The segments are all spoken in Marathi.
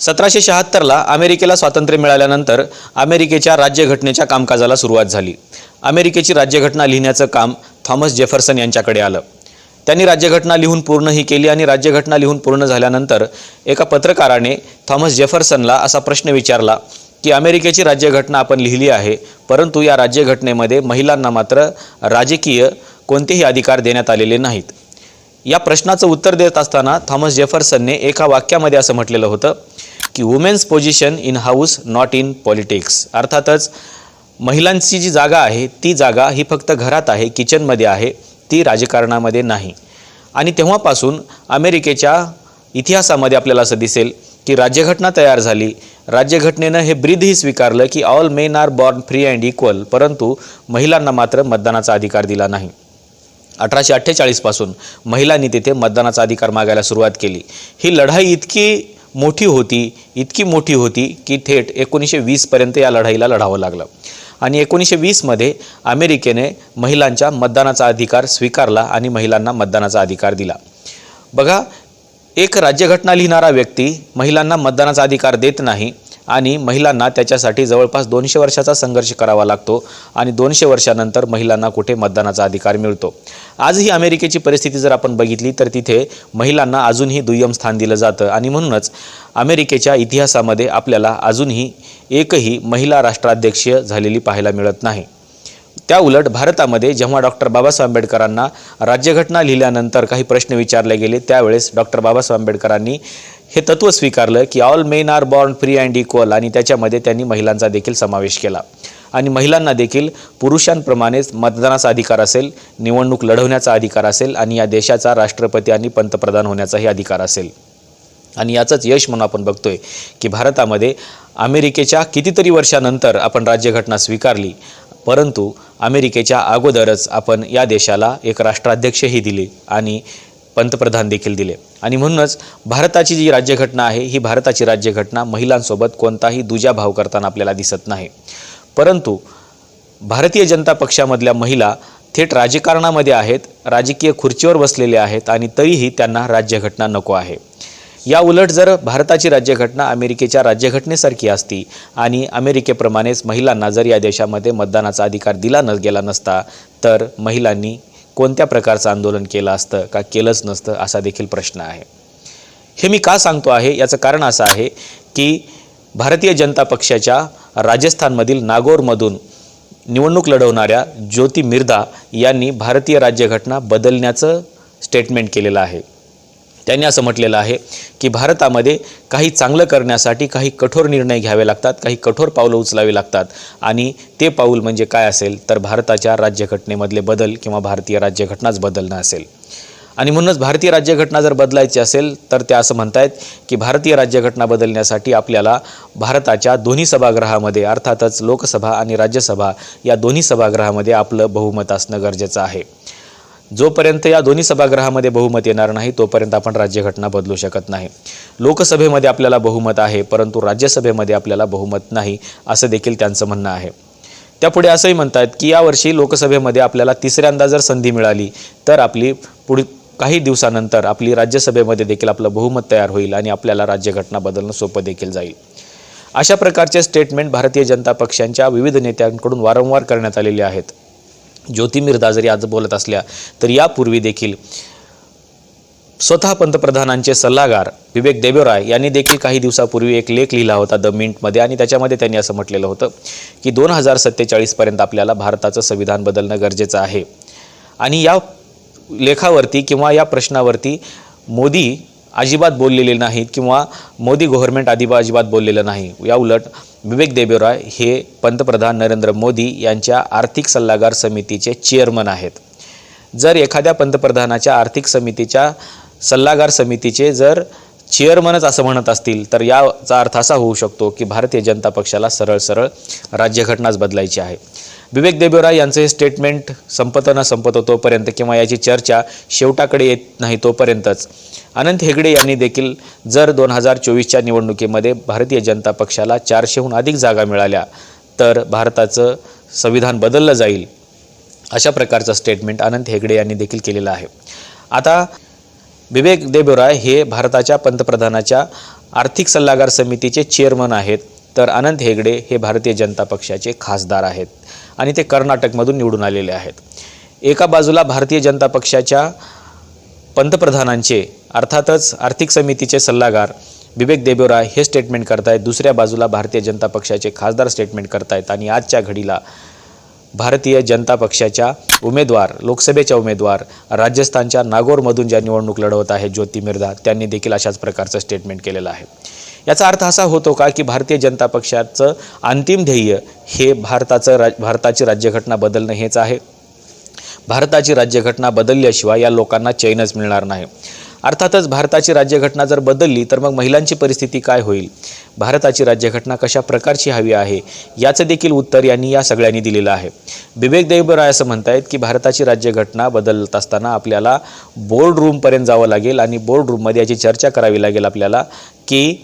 1776ला अमेरिकेला स्वातंत्र्य मिळाल्यानंतर अमेरिकेच्या राज्यघटनेच्या कामकाजाला सुरुवात झाली। अमेरिकेची राज्यघटना लिहिण्याचं काम थॉमस जेफरसन यांच्याकडे आलं। त्यांनी राज्यघटना लिहून पूर्णही केली आणि राज्यघटना लिहून पूर्ण झाल्यानंतर एका पत्रकाराने थॉमस जेफरसनला असा प्रश्न विचारला की अमेरिकेची राज्यघटना आपण लिहिली आहे, परंतु या राज्यघटनेमध्ये महिलांना मात्र राजकीय कोणतेही अधिकार देण्यात आलेले नाहीत। या प्रश्नाचं उत्तर देत असताना थॉमस जेफरसनने एका वाक्यामध्ये असं म्हटलेलं होतं की women's position in house not in politics. अर्थातच महिलांची जी जागा आहे ती जागा ही फक्त घरात आहे, किचनमध्ये आहे, ती राजकारणामध्ये नाही। आणि तेव्हापासून अमेरिकेच्या इतिहासामध्ये आपल्याला असं दिसेल की राज्यघटना तयार झाली, राज्यघटनेनं हे ब्रीदही स्वीकारलं की all men are born free and equal, परंतु महिलांना मात्र मतदानाचा अधिकार दिला नाही। 1848 पासून महिलांनी तिथे मतदानाचा अधिकार मागायला सुरुवात केली। ही लढाई इतकी मोठी होती की थेट 1920 पर्यंत या लढाईला लढावं लागलं आणि 1920 मध्ये अमेरिकेने महिलांच्या मतदानाचा अधिकार स्वीकारला आणि महिलांना मतदानाचा अधिकार दिला। बघा, एक राज्यघटना लिहिणारा व्यक्ती महिलांना मतदानाचा अधिकार देत नाही आणि महिलांना त्याच्यासाठी जवळपास 200 वर्षाचा संघर्ष करावा लागतो आणि 200 वर्षानंतर महिलांना कुठे मतदानाचा अधिकार मिळतो। आजही अमेरिकेची परिस्थिती जर आपण बघितली तर तिथे महिलांना अजूनही दुय्यम स्थान दिलं जातं आणि म्हणूनच अमेरिकेच्या इतिहासामध्ये आपल्याला अजूनही एकही महिला राष्ट्राध्यक्ष झालेली पाहायला मिळत नाही। त्या उलट भारतामध्ये जेव्हा डॉक्टर बाबासाहेब आंबेडकरांना राज्यघटना लिहिल्यानंतर काही प्रश्न विचारले गेले त्यावेळेस डॉक्टर बाबासाहेब आंबेडकरांनी हे तत्त्व स्वीकारलं की all men are born free and equal आणि त्याच्यामध्ये त्यांनी महिलांचा देखील समावेश केला आणि महिलांना देखील पुरुषांप्रमाणेच मतदानाचा अधिकार असेल, निवडणूक लढवण्याचा अधिकार असेल आणि या देशाचा राष्ट्रपती आणि पंतप्रधान होण्याचाही अधिकार असेल। आणि याचंच यश म्हणून आपण बघतोय की भारतामध्ये अमेरिकेच्या कितीतरी वर्षानंतर आपण राज्यघटना स्वीकारली, परंतु अमेरिकेच्या अगोदरच आपण या देशाला एक राष्ट्राध्यक्षही दिले आणि पंतप्रधान देखील दिले आणि म्हणूनच भारताची जी राज्यघटना आहे ही भारताची राज्यघटना महिलांसोबत कोणताही दुजा भाव करताना आपल्याला दिसत नाही। परंतु भारतीय जनता पक्षामधल्या महिला थेट राजकारणामध्ये आहेत, राजकीय खुर्चीवर बसलेले आहेत आणि तरीही त्यांना राज्यघटना नको आहे। या उलट जर भारताची राज्यघटना अमेरिकेच्या राज्यघटनेसारखी असती आणि अमेरिकेप्रमाणेच महिलांना जर या देशामध्ये मतदानाचा अधिकार दिला गेला नसता तर महिलांनी कोणत्या प्रकारचं आंदोलन केलं असतं का केलंच नसतं असा देखील प्रश्न आहे। हे मी का सांगतो आहे याचं कारण असं आहे की भारतीय जनता पक्षाच्या राजस्थानमधील नागौरमधून निवडणूक लढवणाऱ्या ज्योती मिर्धा यांनी भारतीय राज्यघटना बदलण्याचं स्टेटमेंट केलेलं आहे। त्यांनी असं म्हटलेलं आहे की भारतामध्ये काही चांगलं करण्यासाठी काही कठोर निर्णय घ्यावे लागतात, काही कठोर पावलं उचलावी लागतात आणि ते पाऊल म्हणजे काय असेल तर भारताच्या राज्यघटनेमधले बदल किंवा भारतीय राज्यघटनाच बदलणं असेल। आणि म्हणूनच भारतीय राज्यघटना जर बदलायची असेल तर ते असं म्हणतायत की भारतीय राज्यघटना बदलण्यासाठी आपल्याला भारताच्या दोन्ही सभागृहामध्ये अर्थातच लोकसभा आणि राज्यसभा या दोन्ही सभागृहामध्ये आपलं बहुमत असणं गरजेचं आहे। जोपर्यंत या दोन्ही सभागृहामध्ये बहुमत येणार नाही तोपर्यंत आपण राज्यघटना बदलू शकत नाही। लोकसभेमध्ये आपल्याला बहुमत आहे परंतु राज्यसभेमध्ये आपल्याला बहुमत नाही असं देखील त्यांचं म्हणणं आहे। त्यापुढे असंही म्हणतात की यावर्षी लोकसभेमध्ये आपल्याला तिसऱ्यांदा जर संधी मिळाली तर आपली काही दिवसानंतर आपली राज्यसभेमध्ये देखील आपलं बहुमत तयार होईल आणि आपल्याला राज्यघटना बदलणं सोपं देखील जाईल। अशा प्रकारचे स्टेटमेंट भारतीय जनता पक्षांच्या विविध नेत्यांकडून वारंवार करण्यात आलेले आहेत। ज्योती मिर्धा जरी आज बोलत असल्या तर यापूर्वी देखील स्वतः पंतप्रधानांचे सल्लागार विवेक देबरॉय यांनी देखील काही दिवसापूर्वी एक लेख लिहिला होता द मिंटमध्ये आणि त्याच्यामध्ये त्यांनी असं म्हटलेलं होतं की 2047 पर्यंत आपल्याला भारताचं संविधान बदलणं गरजेचं आहे। आणि या लेखावरती किंवा या प्रश्नावरती मोदी अजिबात बोललेले नाहीत किंवा मोदी गव्हर्नमेंट अजिबात बोललेलं नाही। या उलट विवेक देबरॉय हे पंतप्रधान नरेंद्र मोदी यांच्या आर्थिक सल्लागार समितीचे चेअरमन आहेत। जर एखाद्या पंतप्रधानाच्या आर्थिक समितीच्या सल्लागार समितीचे जर चेअरमनच असं म्हणत असतील तर याचा अर्थ असा होऊ शकतो की भारतीय जनता पक्षाला सरळ राज्यघटनाच बदलायची आहे। विवेक देबरॉय यांचं हे स्टेटमेंट संपत तोपर्यंत किंवा याची चर्चा शेवटाकडे येत नाही तोपर्यंतच अनंत हेगडे यांनी देखील जर 2024च्या निवडणुकीमध्ये भारतीय जनता पक्षाला 400हून अधिक जागा मिळाल्या तर भारताचं संविधान बदललं जाईल अशा प्रकारचं स्टेटमेंट अनंत हेगडे यांनी देखील केलेलं आहे। आता विवेक देबरॉय हे भारताच्या पंतप्रधानाच्या आर्थिक सल्लागार समितीचे चेअरमन आहेत, तर अनंत हेगडे हे भारतीय जनता पक्षाचे खासदार आहेत आणि ते कर्नाटकमधून निवडून आलेले आहेत. एका बाजूला भारतीय जनता पक्षाच्या पंतप्रधानांचे अर्थातच आर्थिक समितीचे सल्लागार बिबेक देबरॉय हे स्टेटमेंट करतायत, दुसऱ्या बाजूला भारतीय जनता पक्षाचे खासदार स्टेटमेंट करतायत आणि आजच्या घडीला भारतीय जनता पक्षाच्या उमेदवार, लोकसभेच्या उमेदवार राजस्थानच्या नागौरमधून ज्या निवडणूक लढवत आहेत ज्योती मिर्धा, त्यांनी देखील अशाच प्रकारचं स्टेटमेंट केलेलं आहे. याचा अर्थ असा होतो का की भारतीय जनता पक्षाचं अंतिम ध्येय हे भारताची राज्यघटना बदलणं हेच आहे. भारताची राज्यघटना बदलल्याशिवाय या लोकांना चैनच मिळणार नाही. अर्थातच भारताची राज्यघटना जर बदलली तर मग महिलांची परिस्थिती काय होईल, भारताची राज्यघटना कशा प्रकारची हवी आहे याचं देखील उत्तर यांनी या सगळ्यांनी दिलेलं आहे. बिबेक देबरॉय असं म्हणतायत की भारताची राज्यघटना बदलत असताना आपल्याला बोर्ड रूमपर्यंत जावं लागेल आणि बोर्ड रूममध्ये याची चर्चा करावी लागेल आपल्याला की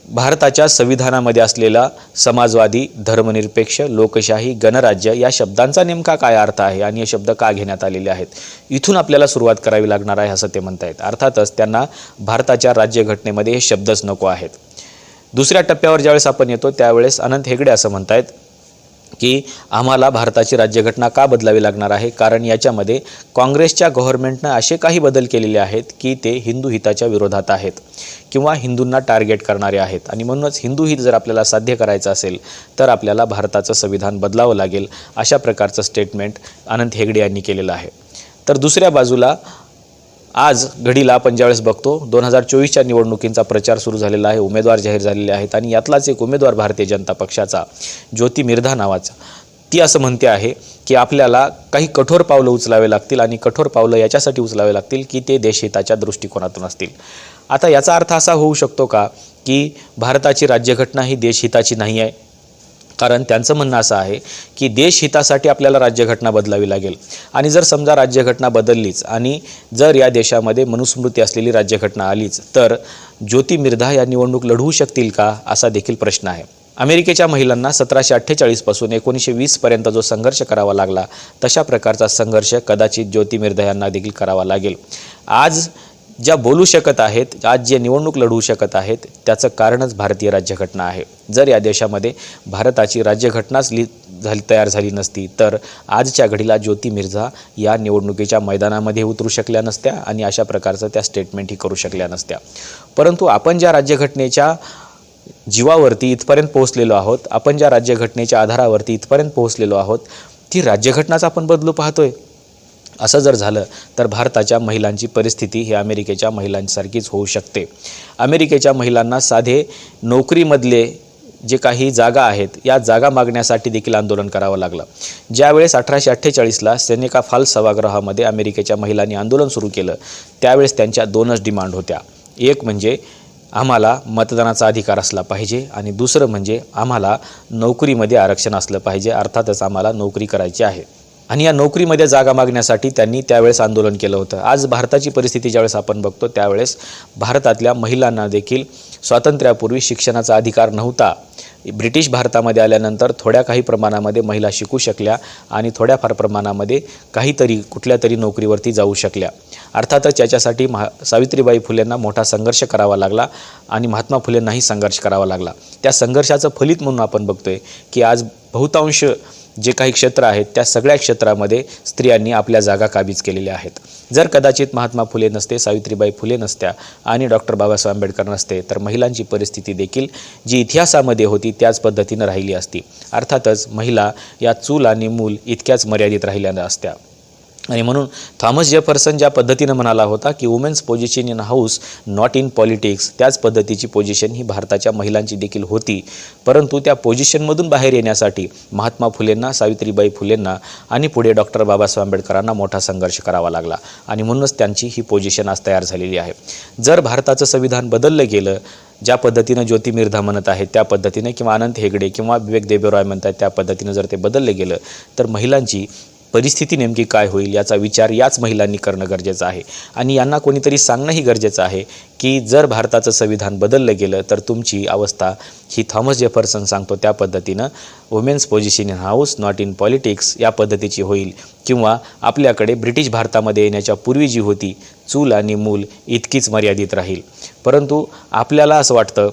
भारताच्या संविधानामध्ये असलेला समाजवादी, धर्मनिरपेक्ष, लोकशाही, गणराज्य या शब्दांचा नेमका काय अर्थ आहे आणि हे शब्द का घेण्यात आलेले आहेत, इथून आपल्याला सुरुवात करावी लागणार आहे असं ते म्हणतायत. अर्थातच त्यांना भारताच्या राज्यघटनेमध्ये हे शब्दच नको आहेत. दुसऱ्या टप्प्यावर ज्यावेळेस आपण येतो त्यावेळेस अनंत हेगडे असं म्हणतायत की आम्हाला भारताची राज्यघटना का बदलावी लागणार आहे, कारण याच्यामध्ये काँग्रेसच्या गव्हर्नमेंटनं असे काही बदल केलेले आहेत की ते हिंदू हिताच्या विरोधात आहेत किंवा हिंदूंना टार्गेट करणारे आहेत आणि म्हणूनच हिंदू हित जर आपल्याला साध्य करायचं असेल तर आपल्याला भारताचं संविधान बदलावं लागेल, अशा प्रकारचं स्टेटमेंट अनंत हेगडे यांनी केलेलं आहे. तर दुसऱ्या बाजूला आज घडीला आपण ज्यावेळेस बघतो 2024च्या निवडणुकींचा प्रचार सुरू झालेला आहे, उमेदवार जाहीर झालेले आहेत आणि यातलाच एक उमेदवार भारतीय जनता पक्षाचा ज्योती मिर्धा नावाचा, ती असं म्हणते आहे की आपल्याला काही कठोर पावलं उचलावे लागतील आणि कठोर पावलं याच्यासाठी उचलावे लागतील की ते देशहिताच्या दृष्टिकोनातून असतील. आता याचा अर्थ असा होऊ शकतो का की भारताची राज्यघटना ही देशहिताची नाही आहे, कारण त्यांचं म्हणणं असं आहे की देशहितासाठी आपल्याला राज्यघटना बदलावी लागेल आणि जर समजा राज्यघटना बदललीच आणि जर या देशामध्ये मनुस्मृती असलेली राज्यघटना आलीच तर ज्योती मिर्धा या निवडणूक लढवू शकतील का, असा देखील प्रश्न आहे. अमेरिकेच्या महिलांना 1748 पासून 1920 पर्यंत जो संघर्ष करावा लागला तशा प्रकारचा संघर्ष कदाचित ज्योती मिर्धा यांना देखील करावा लागेल. आज ज्या बोलू शकत आहेत, आज जे निवडणूक लढवू शकत आहेत त्याचं कारणच भारतीय राज्यघटना आहे. जर या देशामध्ये भारताची राज्यघटनाच तयार झाली नसती तर आजच्या घडीला ज्योती मिर्धा या निवडणुकीच्या मैदानामध्ये उतरू शकल्या नसत्या आणि अशा प्रकारचं त्या स्टेटमेंटही करू शकल्या नसत्या. परंतु आपण ज्या राज्यघटनेच्या जीवावरती इथपर्यंत पोहोचलेलो आहोत, आपण ज्या राज्यघटनेच्या आधारावरती इथपर्यंत पोहोचलेलो आहोत, ती राज्यघटनाच आपण बदलू पाहतोय. असं जर झालं तर भारताच्या महिलांची परिस्थिती ही अमेरिकेच्या महिलांसारखीच होऊ शकते. अमेरिकेच्या महिलांना साधे नोकरीमधले जे काही जागा आहेत या जागा मागण्यासाठी देखील आंदोलन करावं लागलं. ज्यावेळेस 1848ला सेनेका फॉल्स सभागृहामध्ये अमेरिकेच्या महिलांनी आंदोलन सुरू केलं त्यावेळेस त्यांच्या दोनच डिमांड होत्या. एक म्हणजे आम्हाला मतदानाचा अधिकार असला पाहिजे आणि दुसरं म्हणजे आम्हाला नोकरीमध्ये आरक्षण असलं पाहिजे, अर्थातच आम्हाला नोकरी करायची आहे. आणि या नोकरीमध्ये जागा मागण्यासाठी त्यांनी त्यावेळेस आंदोलन केलं होतं. आज भारताची परिस्थिती ज्यावेळेस आपण बघतो त्यावेळेस भारतातल्या महिलांना देखील स्वातंत्र्यापूर्वी शिक्षणाचा अधिकार नव्हता. ब्रिटिश भारतामध्ये आल्यानंतर थोड्या काही प्रमाणामध्ये महिला शिकू शकल्या आणि थोड्याफार प्रमाणामध्ये काहीतरी कुठल्या तरी नोकरीवरती जाऊ शकल्या. अर्थातच याच्यासाठी सावित्रीबाई फुलेंना मोठा संघर्ष करावा लागला आणि महात्मा फुलेंनाही संघर्ष करावा लागला. त्या संघर्षाचं फलित म्हणून आपण बघतोय की आज बहुतांश जे काही क्षेत्र आहेत त्या सगळ्या क्षेत्रामध्ये स्त्रियांनी आपल्या जागा काबीज केलेल्या आहेत. जर कदाचित महात्मा फुले नसते, सावित्रीबाई फुले नसत्या आणि डॉक्टर बाबासाहेब आंबेडकर नसते तर महिलांची परिस्थिती देखील जी इतिहासामध्ये होती त्याच पद्धतीनं राहिली असती. अर्थातच महिला या चूल आणि मूल इतक्याच मर्यादित राहिल्या असत्या. आणि म्हणून थॉमस जेफरसन ज्या पद्धतीनं म्हणाला होता की women's position in house not in politics, त्याच पद्धतीची पोझिशन ही भारताच्या महिलांची देखील होती. परंतु त्या पोझिशनमधून बाहेर येण्यासाठी महात्मा फुलेंना, सावित्रीबाई फुलेंना आणि पुढे डॉक्टर बाबासाहेब आंबेडकरांना मोठा संघर्ष करावा लागला आणि म्हणूनच त्यांची ही पोझिशन आज तयार झालेली आहे. जर भारताचं संविधान बदललं गेलं ज्या पद्धतीनं ज्योती मिर्धा म्हणत आहेत त्या पद्धतीने किंवा अनंत हेगडे किंवा बिबेक देबरॉय म्हणतात त्या पद्धतीनं जर ते बदललं गेलं तर महिलांची परिस्थिती नेमकी काय होईल याचा विचार याच महिलांनी करणं गरजेचं आहे. आणि यांना कोणीतरी सांगणंही गरजेचं आहे की जर भारताचं संविधान बदललं गेलं तर तुमची अवस्था ही थॉमस जेफरसन सांगतो त्या पद्धतीनं women's position in house not in politics या पद्धतीची होईल. किंवा आपल्याकडे ब्रिटिश भारतामध्ये येण्याच्या पूर्वी जी होती चूल आणि मूल इतकीच मर्यादित राहील. परंतु आपल्याला असं वाटतं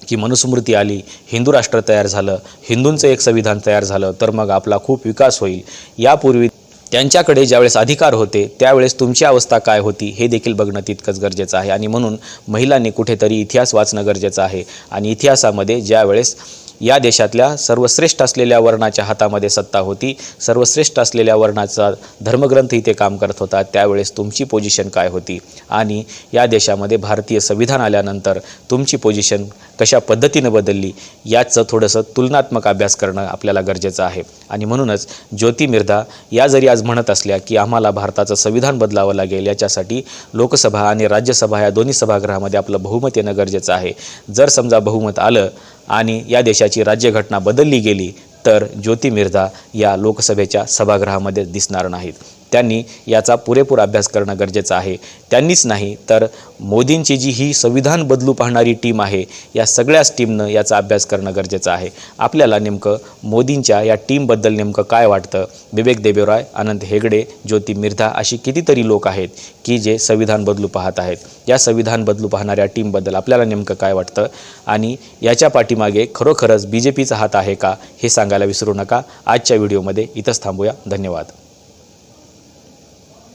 की मनुस्मृती आली, हिंदू राष्ट्र तयार झालं, हिंदूंचं एक संविधान तयार झालं तर मग आपला खूप विकास होईल. यापूर्वी त्यांच्याकडे ज्यावेळेस अधिकार होते त्यावेळेस तुमची अवस्था काय होती हे देखील बघणं तितकंच गरजेचं आहे. आणि म्हणून महिलांनी कुठेतरी इतिहास वाचणं गरजेचं आहे. आणि इतिहासामध्ये ज्यावेळेस या देशातल्या सर्वश्रेष्ठ असलेल्या वर्णाच्या हातामध्ये सत्ता होती, सर्वश्रेष्ठ असलेल्या वर्णाचा धर्मग्रंथ इथे काम करत होता, त्यावेळेस तुमची पोझिशन काय होती आणि या देशामध्ये भारतीय संविधान आल्यानंतर तुमची पोझिशन कशा पद्धतीनं बदलली याचं थोडंसं तुलनात्मक अभ्यास करणं आपल्याला गरजेचं आहे. आणि म्हणूनच ज्योती मिर्धा या जरी आज म्हणत असल्या की आम्हाला भारताचं संविधान बदलावं लागेल, याच्यासाठी लोकसभा आणि राज्यसभा या दोन्ही सभागृहामध्ये आपलं बहुमत येणं गरजेचं आहे. जर समजा बहुमत आलं आणि या देशाची राज्यघटना बदलली गेली तर ज्योती मिर्धा या लोकसभेच्या सभागृहामध्ये दिसणार नाहीत. त्यांनी याचा पुरेपूर अभ्यास करणं गरजेचं आहे. त्यांनीच नाही तर मोदींची जी ही संविधान बदलू पाहणारी टीम आहे या सगळ्याच टीमनं याचा अभ्यास करणं गरजेचं आहे. आपल्याला नेमकं मोदींच्या या टीमबद्दल नेमकं काय वाटतं? विवेक देबरॉय, अनंत हेगडे, ज्योती मिर्धा अशी कितीतरी लोक आहेत की जे संविधान बदलू पाहत आहेत. या संविधान बदलू पाहणाऱ्या टीमबद्दल आपल्याला नेमकं काय वाटतं आणि याच्या पाठीमागे खरोखरच BJPचा हात आहे का हे सांगायला विसरू नका. आजच्या व्हिडिओमध्ये इथंच थांबूया. धन्यवाद.